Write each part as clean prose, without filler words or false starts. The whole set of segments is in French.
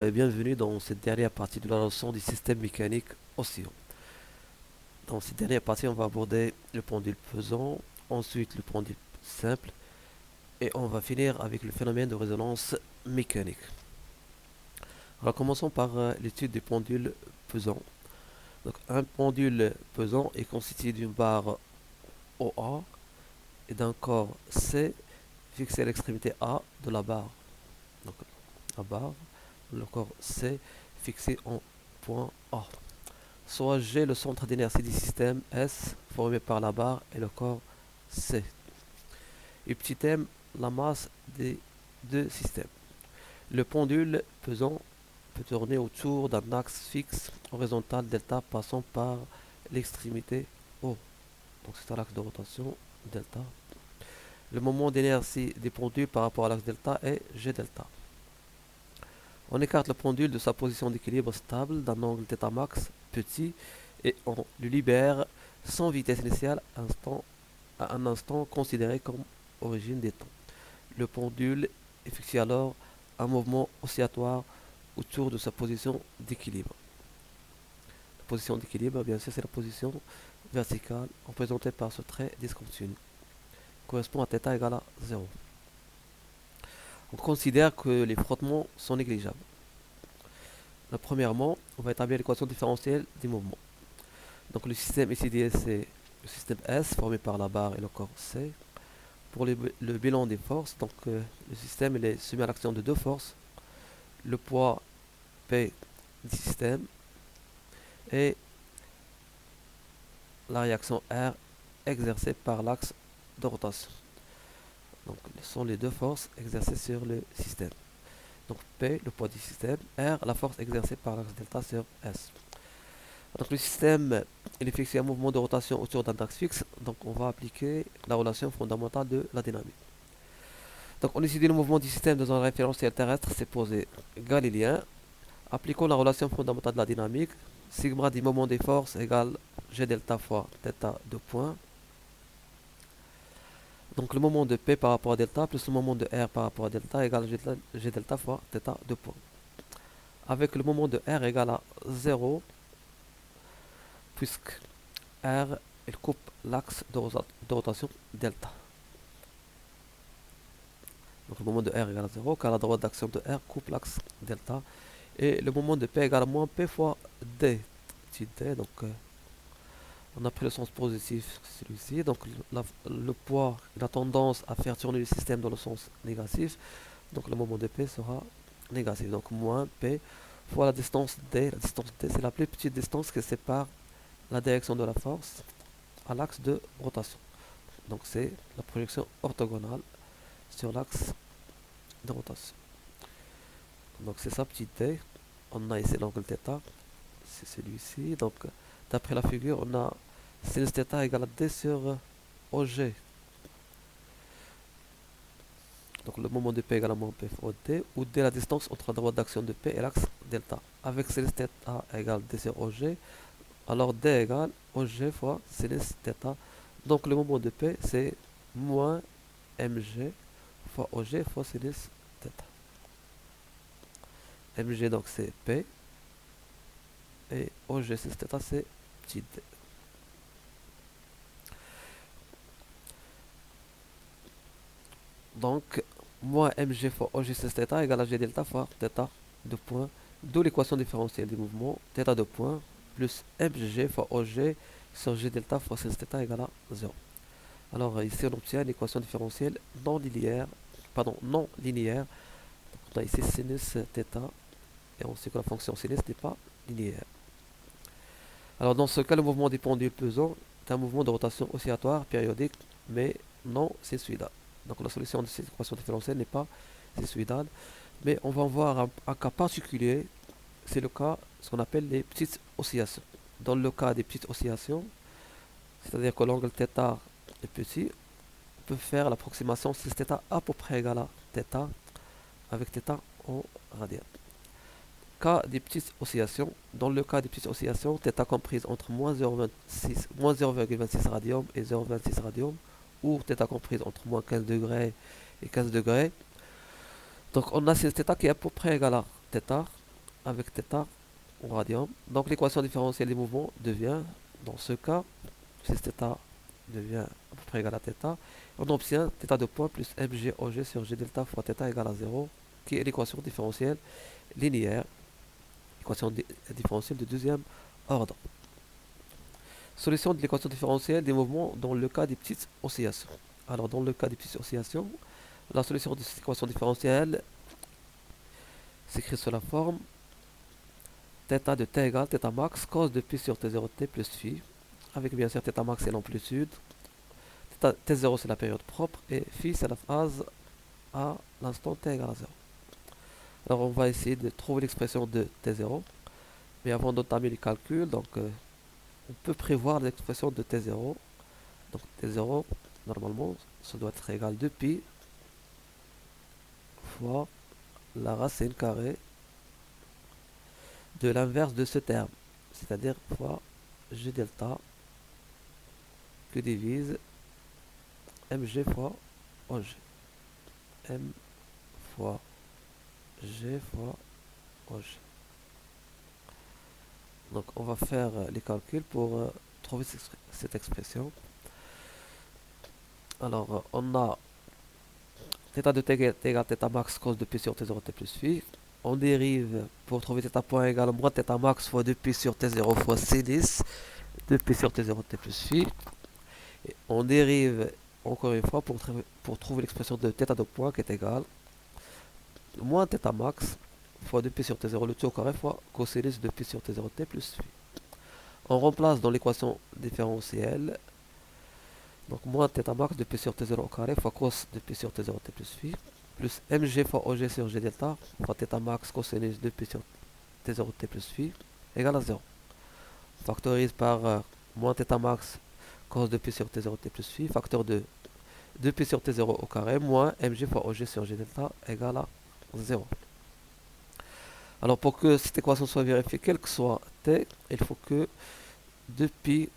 Bienvenue dans cette dernière partie de la leçon du système mécanique oscillant. Dans cette dernière partie, on va aborder le pendule pesant, ensuite le pendule simple, et on va finir avec le phénomène de résonance mécanique. Alors commençons par l'étude du pendule pesant. Donc, un pendule pesant est constitué d'une barre OA et d'un corps C fixé à l'extrémité A de la barre. Donc la barre, le corps C fixé en point A. Soit G le centre d'inertie du système S formé par la barre et le corps C. Et petit m, la masse des deux systèmes. Le pendule pesant peut tourner autour d'un axe fixe horizontal delta passant par l'extrémité O. Donc c'est l'axe de rotation delta. Le moment d'inertie des pendules par rapport à l'axe delta est G delta. On écarte le pendule de sa position d'équilibre stable d'un angle θ max petit et on le libère sans vitesse initiale à un instant considéré comme origine des temps. Le pendule effectue alors un mouvement oscillatoire autour de sa position d'équilibre. La position d'équilibre, bien sûr, c'est la position verticale représentée par ce trait discontinu. Correspond à θ égale à 0. On considère que les frottements sont négligeables. Premièrement, on va établir l'équation différentielle des mouvements. Donc le système ici c'est le système S formé par la barre et le corps C. Pour le bilan des forces, donc le système il est soumis à l'action de deux forces, le poids P du système et la réaction R exercée par l'axe de rotation. Donc ce sont les deux forces exercées sur le système. Donc P, le poids du système, R, la force exercée par l'axe delta sur S. Donc le système il effectue un mouvement de rotation autour d'un axe fixe, donc on va appliquer la relation fondamentale de la dynamique. Donc on étudie le mouvement du système dans un référentiel terrestre, c'est posé galiléen. Appliquons la relation fondamentale de la dynamique. Sigma du moment des forces égale G delta fois θ de point. Donc le moment de P par rapport à delta plus le moment de R par rapport à delta égale G delta fois θ de point. Avec le moment de R égale à 0, puisque R il coupe l'axe de rotation delta. Donc le moment de R égale à 0, car la droite d'action de R coupe l'axe delta. Et le moment de P égale à moins P fois D. Petit d, donc on a pris le sens positif, celui-ci. Donc le poids il a tendance à faire tourner le système dans le sens négatif. Donc le moment de P sera négatif. Donc moins P fois la distance D. La distance D, c'est la plus petite distance qui sépare la direction de la force à l'axe de rotation. Donc c'est la projection orthogonale sur l'axe de rotation. Donc c'est ça, petit d. On a ici l'angle θ, c'est celui-ci. Donc d'après la figure, on a sinus θ égale à d sur OG. Donc le moment de P égale à moins P fois d, où d est la distance entre la droite d'action de P et l'axe delta. Avec sinus θ égale d sur OG, alors d égale OG fois sinus θ. Donc le moment de P c'est moins mg fois OG fois sinus θ. Mg donc c'est P et OG sinus θ c'est petit d. Donc moins mg fois OG sinus θ égale à g delta fois θ de point, d'où l'équation différentielle du mouvement θ de point plus mg fois OG sur g delta fois sinus θ égale à 0. Alors ici on obtient une équation différentielle non linéaire. Donc, on a ici sinus θ et on sait que la fonction sinus n'est pas linéaire. Alors dans ce cas, le mouvement des pendules pesants est un mouvement de rotation oscillatoire périodique mais non sinusoïdal. Donc la solution de cette équation différentielle n'est pas sinusoïdale, mais on va voir un cas particulier, c'est le cas, ce qu'on appelle les petites oscillations. Dans le cas des petites oscillations, c'est-à-dire que l'angle θ est petit, on peut faire l'approximation sinus θ à peu près égale à θ avec θ en radian. Cas des petites oscillations. Dans le cas des petites oscillations, θ comprise entre moins 0,26 radium et 0,26 radium, ou θ comprise entre moins 15 degrés et 15 degrés. Donc on a sinus θ qui est à peu près égal à θ. avec θ en radian. Donc l'équation différentielle des mouvements devient, dans ce cas, si θ devient à peu près égal à θ, on obtient θ de point plus mg og sur g delta fois θ égale à 0, qui est l'équation différentielle linéaire, équation différentielle de deuxième ordre. Solution de l'équation différentielle des mouvements dans le cas des petites oscillations. Alors dans le cas des petites oscillations, la solution de cette équation différentielle s'écrit sous la forme θ de t égale θ max cos de pi sur t0 t plus phi, avec bien sûr θ max c'est l'amplitude, t0 c'est la période propre et phi c'est la phase à l'instant t égale à 0. Alors on va essayer de trouver l'expression de t0, mais avant d'entamer les calculs, donc on peut prévoir l'expression de t0. Donc t0 normalement ça doit être égal à 2pi fois la racine carrée de l'inverse de ce terme, c'est-à-dire fois g delta que divise mg fois og. M fois g fois og. Donc on va faire les calculs pour trouver cette expression. Alors on a θ de t égale θ max cos de pi sur t0 t plus phi. On dérive pour trouver θ point égal à moins θ max fois 2pi sur t0 fois sinus 2pi sur t0 t plus phi. Et on dérive encore une fois pour trouver l'expression de θ de point qui est égale moins θ max fois 2pi sur t0 le tout au carré fois cosinus 2pi sur t0 t plus phi. On remplace dans l'équation différentielle donc moins θ max 2pi sur t0 au carré fois cos 2pi sur t0 t plus phi plus mg fois og sur g delta fois θ max cosinus 2pi sur t0 t plus phi égale à 0. On factorise par moins θ max cos 2pi sur t0 t plus phi, facteur de 2pi sur t0 au carré moins mg fois og sur g delta égale à 0. Alors pour que cette équation soit vérifiée, quel que soit t, il faut que 2pi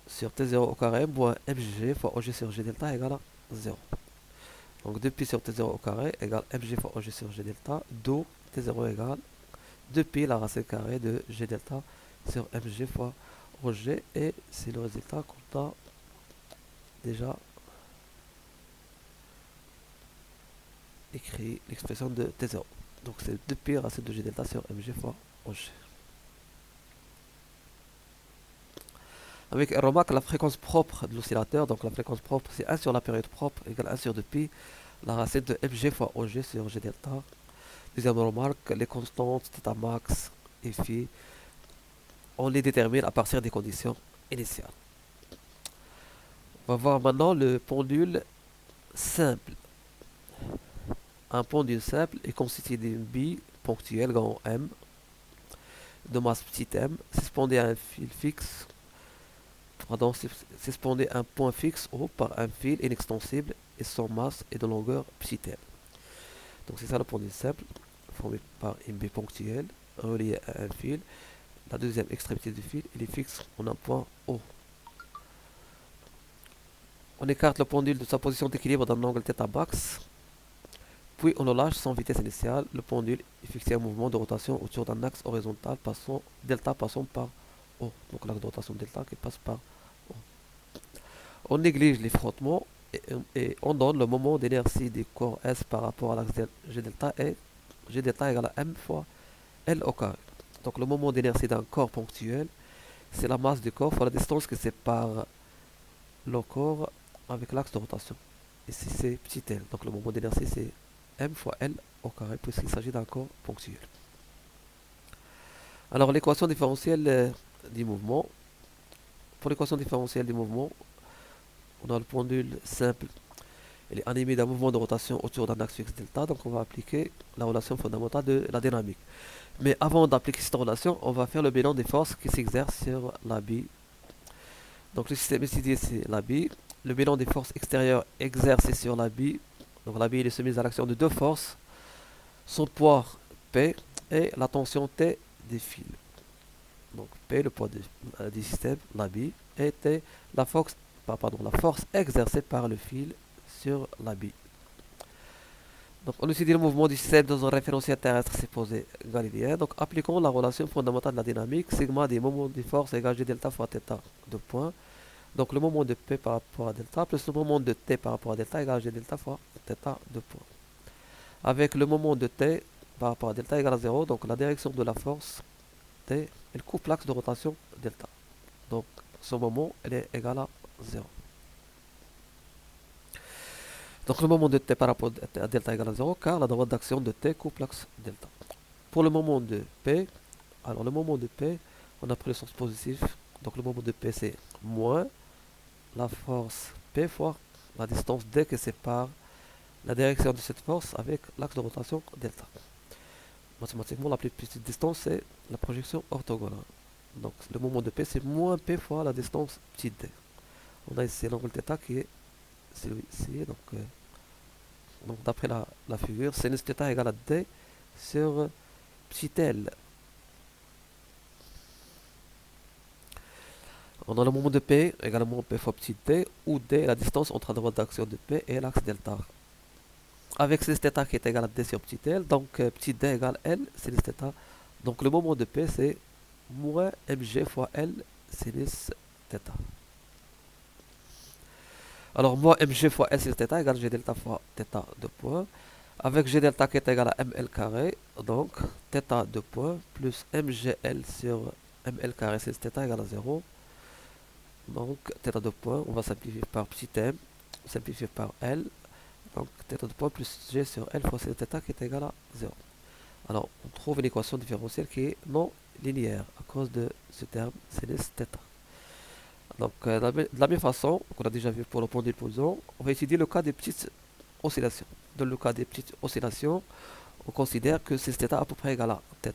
sur t0 au carré moins mg fois og sur g delta égale à 0. Donc 2pi sur t0 au carré égale mg fois og sur g delta, d'où t0 égale 2pi la racine carrée de g delta sur mg fois og, et c'est le résultat qu'on a déjà écrit l'expression de t0. Donc c'est 2pi racine de g delta sur mg fois og. Avec remarque la fréquence propre de l'oscillateur, donc la fréquence propre c'est 1 sur la période propre égale 1 sur 2pi la racine de mg fois og sur g delta. Deuxième remarque, les constantes θ max et phi, on les détermine à partir des conditions initiales. On va voir maintenant le pendule simple. Un pendule simple est constitué d'une bille ponctuelle grand M de masse petit m, suspendue à un fil fixe, suspendue à un point fixe O par un fil inextensible et son masse et de longueur petit m. Donc c'est ça le pendule simple, formé par une bille ponctuelle reliée à un fil. La deuxième extrémité du fil, il est fixe en un point O. On écarte le pendule de sa position d'équilibre d'un angle θ max, puis on le lâche sans vitesse initiale. Le pendule est fixé en mouvement de rotation autour d'un axe horizontal delta passant par O. Donc l'axe de rotation delta qui passe par O. On néglige les frottements et on donne le moment d'inertie du corps S par rapport à l'axe G delta, et G delta égale à M fois L au carré. Donc le moment d'inertie d'un corps ponctuel, c'est la masse du corps fois la distance qui sépare le corps avec l'axe de rotation. Ici c'est petit l, donc le moment d'inertie c'est M fois L au carré puisqu'il s'agit d'un corps ponctuel. Alors l'équation différentielle du mouvement. Pour l'équation différentielle du mouvement, on a le pendule simple. Il est animé d'un mouvement de rotation autour d'un axe fixe delta, donc on va appliquer la relation fondamentale de la dynamique. Mais avant d'appliquer cette relation, on va faire le bilan des forces qui s'exercent sur la bille. Donc le système étudié c'est la bille. Le bilan des forces extérieures exercées sur la bille. Donc la bille est soumise à l'action de deux forces, son poids P et la tension T des fils. Donc P le poids du système, la bille, et T la force exercée par le fil sur la bille. Donc, on étudie le mouvement du système dans un référentiel terrestre supposé galiléen. Donc, appliquons la relation fondamentale de la dynamique, sigma des moments de force égale G delta fois θ de point. Donc, le moment de P par rapport à delta plus le moment de T par rapport à delta égale G delta fois θ de point. Avec le moment de T par rapport à delta égale à 0, donc la direction de la force T, elle coupe l'axe de rotation delta. Donc, ce moment, elle est égale à 0. Donc le moment de t par rapport à delta égale à 0, car la droite d'action de t coupe l'axe delta. Pour le moment de p, alors le moment de p, on a pris le sens positif. Donc le moment de p c'est moins la force p fois la distance d qui sépare la direction de cette force avec l'axe de rotation delta. Mathématiquement, la plus petite distance c'est la projection orthogonale. Donc le moment de p c'est moins p fois la distance petit d. On a ici l'angle θ qui est celui-ci. Donc d'après la figure, sinus θ égale à d sur petit l. On a le moment de P également P fois petit d, où d est la distance entre la droite d'action de P et l'axe delta. Avec sinus θ qui est égal à d sur petit l, donc petit d égale L sinus θ. Donc le moment de P c'est moins mg fois L sinus θ. Alors moins mg fois L sinus θ égale g delta fois θ de point. Avec g delta qui est égal à ml carré, donc θ de point plus mgl sur ml carré sinus θ égale à 0. Donc θ de point, on va simplifier par petit m, simplifier par L. Donc θ de point plus g sur L fois sinus θ qui est égal à 0. Alors on trouve une équation différentielle qui est non linéaire à cause de ce terme sinus θ. Donc de la même façon qu'on a déjà vu pour le pendule pesant, on va étudier le cas des petites oscillations. Dans le cas des petites oscillations, on considère que sinus θ à peu près égal à θ.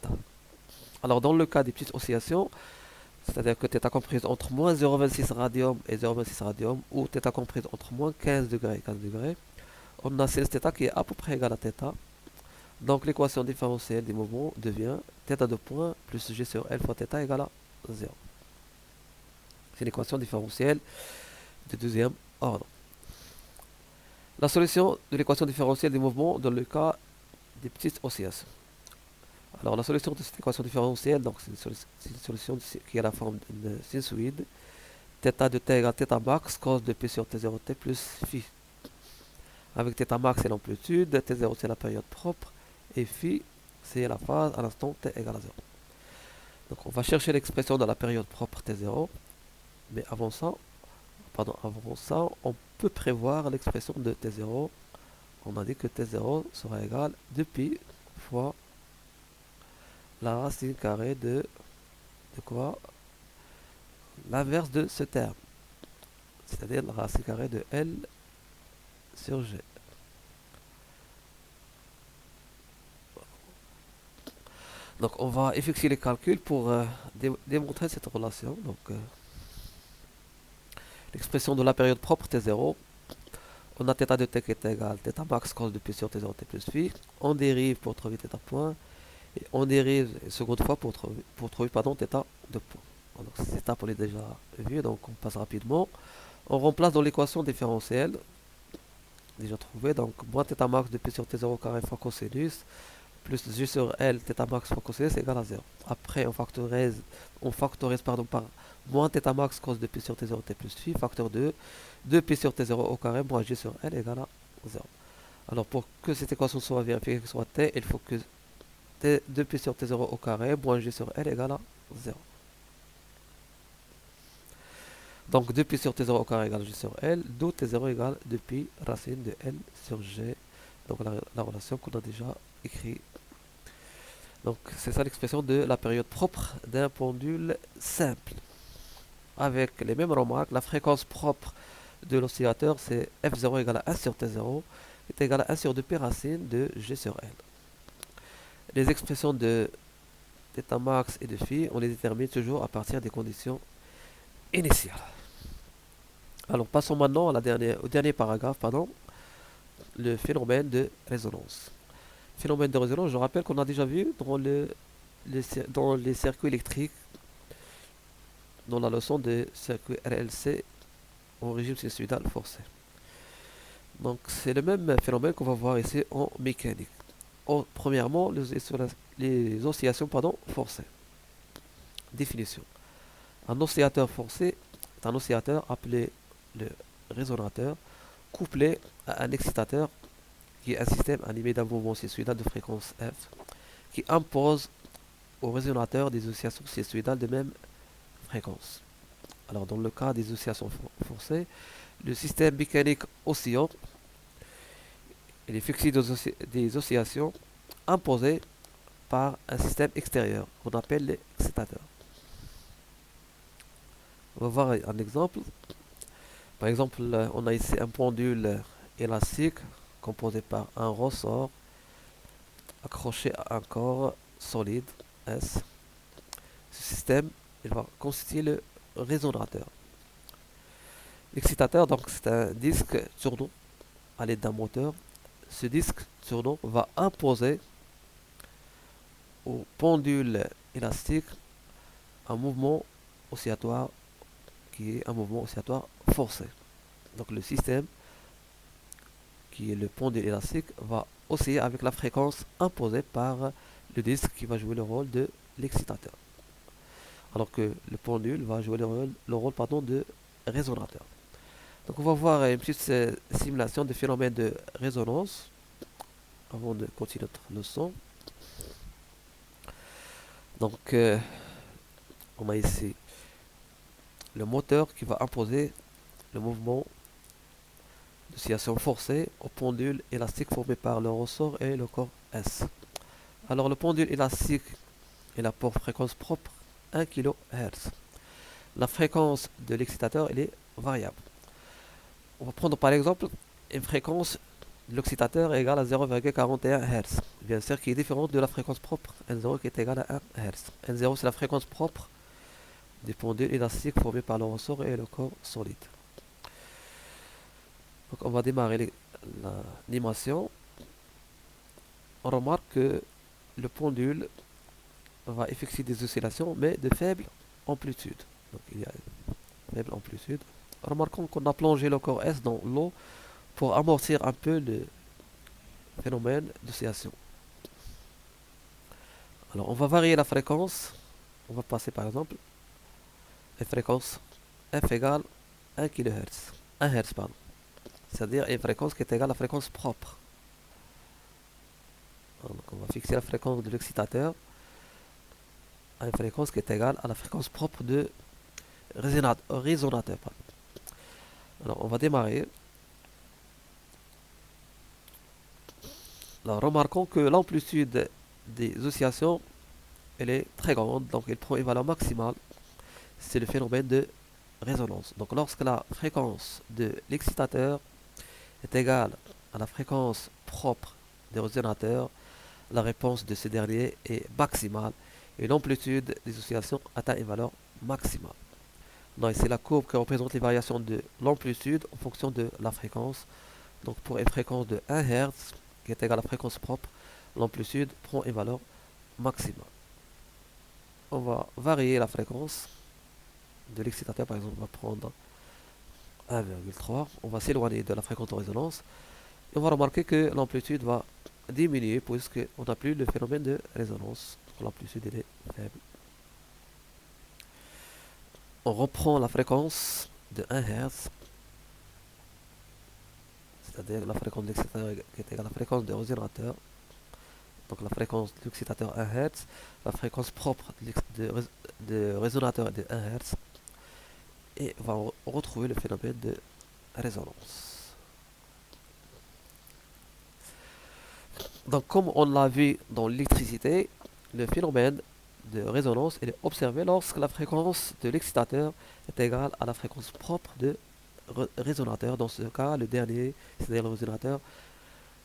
Alors dans le cas des petites oscillations, c'est-à-dire que θ comprise entre moins 0,26 radium et 0,26 radium, ou θ comprise entre moins 15 degrés et 15 degrés, on a sinus θ qui est à peu près égal à θ. Donc l'équation différentielle des mouvements devient θ de point plus g sur L fois θ égale à 0. C'est l'équation différentielle de deuxième ordre. La solution de l'équation différentielle des mouvements dans le cas des petites oscillations. Alors la solution de cette équation différentielle, donc c'est une solution qui a la forme d'une sinusoïde. Θ de t égale θ max cos de p sur t0t plus phi. Avec θ max c'est l'amplitude, t0 c'est la période propre, et phi c'est la phase à l'instant t égale à 0. Donc on va chercher l'expression de la période propre t0, mais avant ça, on peut prévoir l'expression de t0. On a dit que t0 sera égal à 2pi fois la racine carrée de quoi? L'inverse de ce terme, c'est-à-dire la racine carrée de L sur G. Donc on va effectuer les calculs pour démontrer cette relation. Donc l'expression de la période propre T0, on a θ de t qui est égal à θ max cos de p sur t0 t plus phi. On dérive pour trouver θ point, et on dérive une seconde fois pour trouver θ de point. Donc cette étape on est déjà vu, donc on passe rapidement. On remplace dans l'équation différentielle déjà trouvée, donc moins θ max de p sur t0 carré fois cosinus plus g sur L θ max fois cosinus égale à 0. Après on factorise par moins θ max cos de p sur t0 t plus phi, facteur 2 p sur t0 au carré moins g sur L égale à 0. Alors pour que cette équation soit vérifiée, qu'elle soit t, il faut que 2p sur t0 au carré moins g sur L égale à 0. Donc 2pi sur t0 au carré égale g sur L, d'où t0 égale 2pi racine de L sur g. Donc la relation qu'on a déjà écrite. Donc c'est ça l'expression de la période propre d'un pendule simple. Avec les mêmes remarques, la fréquence propre de l'oscillateur c'est f0 égale à 1 sur t0 est égal à 1 sur 2pi racine de g sur L. Les expressions de θ max et de phi, on les détermine toujours à partir des conditions initiales. Alors passons maintenant au dernier paragraphe, le phénomène de résonance. Phénomène de résonance, je rappelle qu'on a déjà vu dans les circuits électriques, dans la leçon des circuits RLC en régime sinusoïdal forcé. Donc c'est le même phénomène qu'on va voir ici en mécanique. Premièrement, les oscillations forcées. Définition. Un oscillateur forcé est un oscillateur appelé le résonateur, couplé à un excitateur qui est un système animé d'un mouvement sinusoïdal de fréquence f, qui impose au résonateur des oscillations sinusoïdales de même fréquence. Alors dans le cas des oscillations forcées, le système mécanique oscillant, il est fixé des oscillations imposées par un système extérieur qu'on appelle l'excitateur. On va voir un exemple. Par exemple, on a ici un pendule élastique composé par un ressort accroché à un corps solide S. Ce système, il va constituer le résonateur. L'excitateur, donc, c'est un disque tournant à l'aide d'un moteur. Ce disque tournant va imposer au pendule élastique un mouvement oscillatoire qui est un mouvement oscillatoire forcé. Donc le système, qui est le pendule élastique, va osciller avec la fréquence imposée par le disque qui va jouer le rôle de l'excitateur. Alors que le pendule va jouer le rôle de résonateur. Donc on va voir une petite simulation de phénomènes de résonance avant de continuer notre leçon. Donc on a ici le moteur qui va imposer le mouvement d'oscillation forcée au pendule élastique formé par le ressort et le corps S. Alors le pendule élastique il a pour fréquence propre 1 kHz. La fréquence de l'excitateur elle est variable. On va prendre par exemple une fréquence de l'excitateur égale à 0,41 Hz. Bien sûr qui est différente de la fréquence propre N0 qui est égale à 1 Hz. N0 c'est la fréquence propre des pendules élastiques formés par le ressort et le corps solide. Donc on va démarrer l'animation. On remarque que le pendule va effectuer des oscillations mais de faible amplitude. Donc il y a une faible amplitude. Remarquons qu'on a plongé le corps S dans l'eau pour amortir un peu le phénomène d'oscillation. Alors on va varier la fréquence. On va passer par exemple à une fréquence f égale 1 kHz. 1 Hz pardon. C'est-à-dire une fréquence qui est égale à la fréquence propre. Donc on va fixer la fréquence de l'excitateur à une fréquence qui est égale à la fréquence propre de résonateur. Alors on va démarrer. Alors remarquons que l'amplitude des oscillations elle est très grande, donc elle prend une valeur maximale. C'est le phénomène de résonance. Donc lorsque la fréquence de l'excitateur est égale à la fréquence propre des résonateurs, la réponse de ce dernier est maximale et l'amplitude des oscillations atteint une valeur maximale. Donc c'est la courbe qui représente les variations de l'amplitude en fonction de la fréquence. Donc pour une fréquence de 1 Hz qui est égale à la fréquence propre, l'amplitude prend une valeur maximale. On va varier la fréquence de l'excitateur, par exemple on va prendre 1,3, on va s'éloigner de la fréquence de résonance et on va remarquer que l'amplitude va diminuer puisqu'on n'a plus le phénomène de résonance. L'amplitude est faible. On reprend la fréquence de 1 Hz, c'est-à-dire la fréquence de l'excitateur qui est égale à la fréquence de résonateur. Donc la fréquence de l'excitateur 1 Hz, la fréquence propre de résonateur est de 1 Hz et on va retrouver le phénomène de résonance. Donc comme on l'a vu dans l'électricité, le phénomène de résonance est observé lorsque la fréquence de l'excitateur est égale à la fréquence propre de résonateur. Dans ce cas, le dernier, c'est-à-dire le résonateur,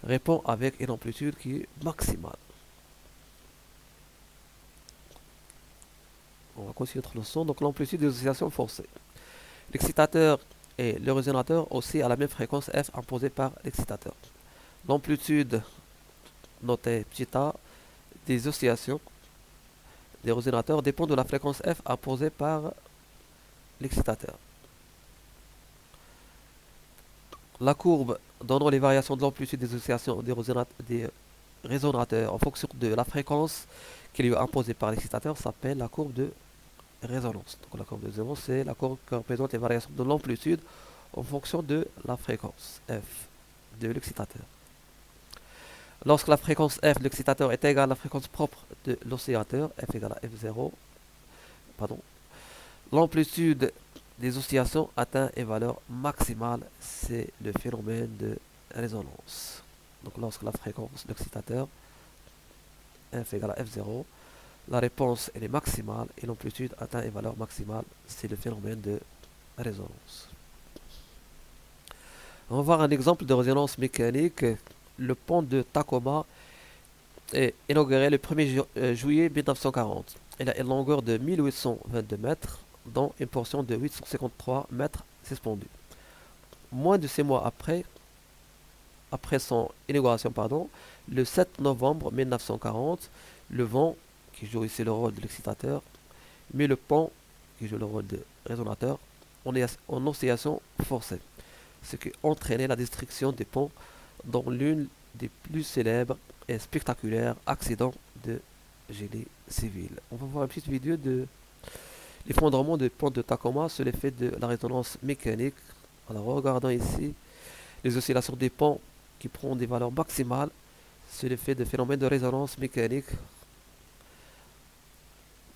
répond avec une amplitude qui est maximale. On va continuer notre leçon. Donc l'amplitude des oscillations forcées. L'excitateur et le résonateur oscillent à la même fréquence f imposée par l'excitateur. L'amplitude, notée petit a, des oscillations des résonateurs dépend de la fréquence f imposée par l'excitateur. La courbe donnant les variations de l'amplitude des oscillations des résonateurs en fonction de la fréquence qui lui est imposée par l'excitateur s'appelle la courbe de résonance. Donc la courbe de résonance, c'est la courbe qui représente les variations de l'amplitude en fonction de la fréquence f de l'excitateur. Lorsque la fréquence f de l'excitateur est égale à la fréquence propre de l'oscillateur, f égale à f0, l'amplitude des oscillations atteint une valeur maximale, c'est le phénomène de résonance. Donc lorsque la fréquence de l'excitateur f égale à f0, la réponse elle est maximale et l'amplitude atteint une valeur maximale, c'est le phénomène de résonance. On va voir un exemple de résonance mécanique. Le pont de Tacoma est inauguré le 1er juillet 1940. Il a une longueur de 1822 mètres, dont une portion de 853 mètres suspendue. Moins de 6 mois après son inauguration, le 7 novembre 1940, le vent, qui joue ici le rôle de l'excitateur, met le pont, qui joue le rôle de résonateur, en oscillation forcée, ce qui entraînait la destruction des ponts dans l'une des plus célèbres et spectaculaires accidents de génie civil. On va voir une petite vidéo de l'effondrement du pont de Tacoma sur l'effet de la résonance mécanique. Alors regardons ici les oscillations des ponts qui prennent des valeurs maximales sur l'effet de phénomène de résonance mécanique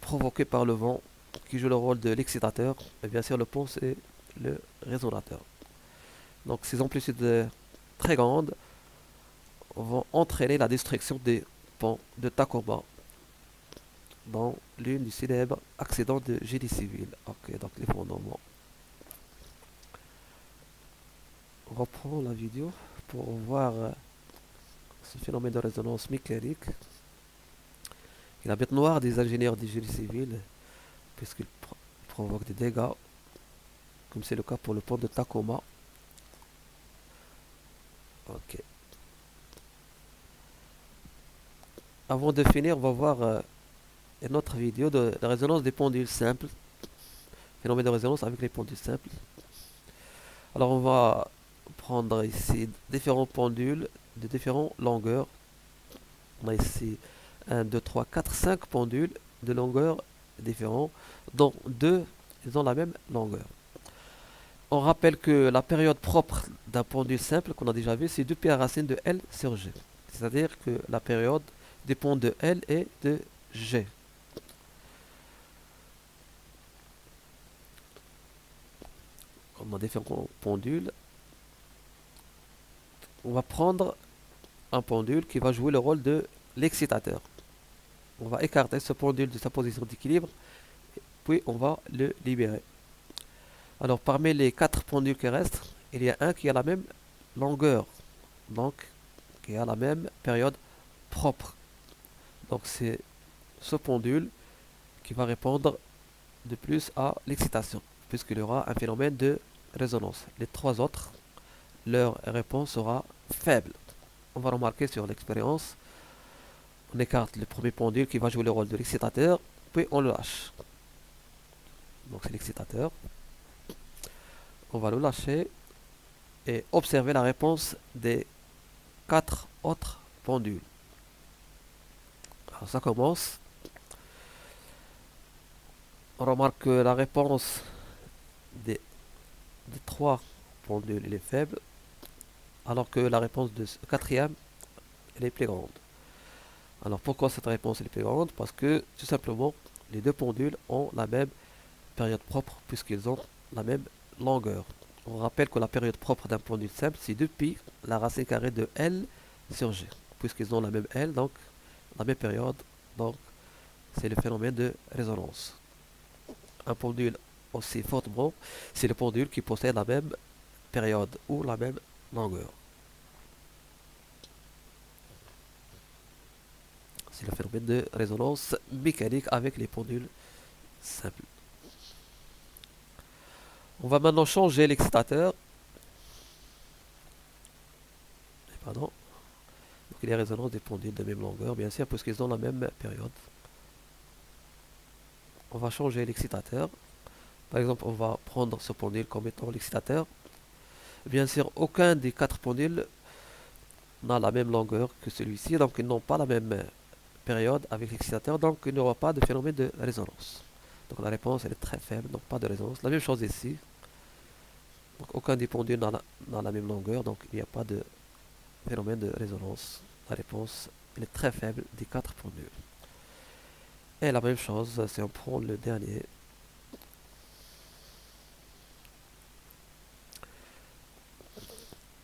provoqué par le vent qui joue le rôle de l'excitateur. Et bien sûr le pont c'est le résonateur. Donc ces amplitudes très grandes vont entraîner la destruction des ponts de Tacoma dans l'une des célèbres accidents de génie civil. Ok, donc l'effondrement. On reprend la vidéo pour voir ce phénomène de résonance mécanique. Et la bête noire des ingénieurs du génie civil, puisqu'il provoque des dégâts, comme c'est le cas pour le pont de Tacoma. Ok. Avant de finir, on va voir une autre vidéo de la résonance des pendules simples. Phénomène de résonance avec les pendules simples. Alors on va prendre ici différents pendules de différentes longueurs. On a ici 1, 2, 3, 4, 5 pendules de longueurs différentes, dont 2 ils ont la même longueur. On rappelle que la période propre d'un pendule simple qu'on a déjà vu, c'est 2 pi à racine de L sur G. C'est-à-dire que la période dépend de L et de G. On a différents pendules. On va prendre un pendule qui va jouer le rôle de l'excitateur. On va écarter ce pendule de sa position d'équilibre, puis on va le libérer. Alors parmi les 4 pendules qui restent, il y a un qui a la même longueur, donc qui a la même période propre. Donc c'est ce pendule qui va répondre de plus à l'excitation, puisqu'il y aura un phénomène de résonance. Les 3 autres, leur réponse sera faible. On va remarquer sur l'expérience, on écarte le premier pendule qui va jouer le rôle de l'excitateur, puis on le lâche. Donc c'est l'excitateur. On va le lâcher et observer la réponse des 4 autres pendules. Alors ça commence. On remarque que la réponse des 3 pendules elle est faible, alors que la réponse de ce quatrième elle est plus grande. Alors pourquoi cette réponse est plus grande? Parce que tout simplement les 2 pendules ont la même période propre puisqu'ils ont la même longueur. On rappelle que la période propre d'un pendule simple c'est 2 pi la racine carrée de L sur G, puisqu'ils ont la même L, donc la même période, donc c'est le phénomène de résonance. Un pendule aussi fortement, c'est le pendule qui possède la même période ou la même longueur. C'est le phénomène de résonance mécanique avec les pendules simples. On va maintenant changer l'excitateur. Pardon. Donc il y a résonance des pendules de même longueur, bien sûr, puisqu'ils ont la même période. On va changer l'excitateur. Par exemple, on va prendre ce pendule comme étant l'excitateur. Bien sûr, aucun des quatre pendules n'a la même longueur que celui-ci, donc ils n'ont pas la même période avec l'excitateur, donc il n'y aura pas de phénomène de résonance. Donc la réponse elle est très faible, donc pas de résonance. La même chose ici, donc aucun des pendules n'a la même longueur, donc il n'y a pas de phénomène de résonance. La réponse elle est très faible des quatre pendules. Et la même chose si on prend le dernier.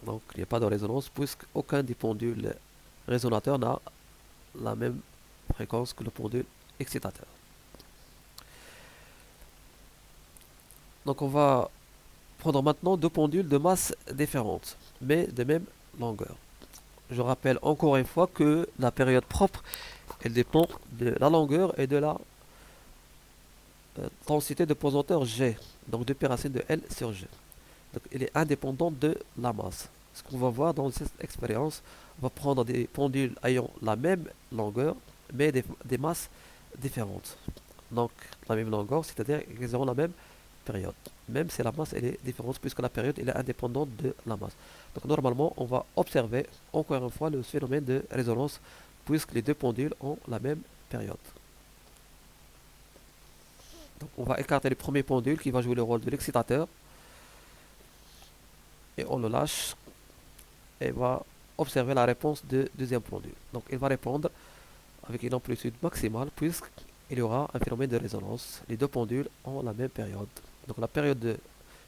Donc il n'y a pas de résonance puisque aucun des pendules résonateurs n'a la même fréquence que le pendule excitateur. Donc on va prendre maintenant deux pendules de masse différentes, mais de même longueur. Je rappelle encore une fois que la période propre, elle dépend de la longueur et de la densité de pesanteur G, donc 2 pi racine de L sur G. Donc elle est indépendante de la masse. Ce qu'on va voir dans cette expérience, on va prendre des pendules ayant la même longueur, mais des masses différentes. Donc la même longueur, c'est-à-dire qu'ils auront la même période. Même si la masse elle est différente, puisque la période elle est indépendante de la masse. Donc normalement, on va observer encore une fois le phénomène de résonance, puisque les deux pendules ont la même période. Donc on va écarter le premier pendule qui va jouer le rôle de l'excitateur, et on le lâche, et va observer la réponse du deuxième pendule. Donc il va répondre avec une amplitude maximale, puisqu'il y aura un phénomène de résonance. Les deux pendules ont la même période. Donc la période de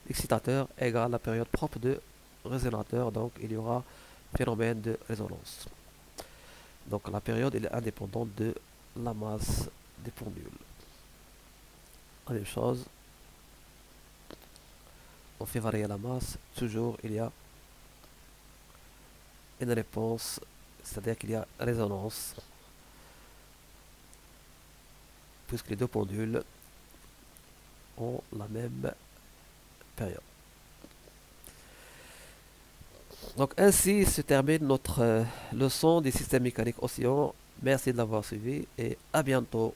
l'excitateur égale la période propre de résonateur, donc il y aura phénomène de résonance. Donc la période elle est indépendante de la masse des pendules. La même chose, on fait varier la masse, toujours il y a une réponse, c'est-à-dire qu'il y a résonance, puisque les deux pendules ont la même période. Donc ainsi se termine notre leçon des systèmes mécaniques oscillants. Merci de l'avoir suivi et à bientôt.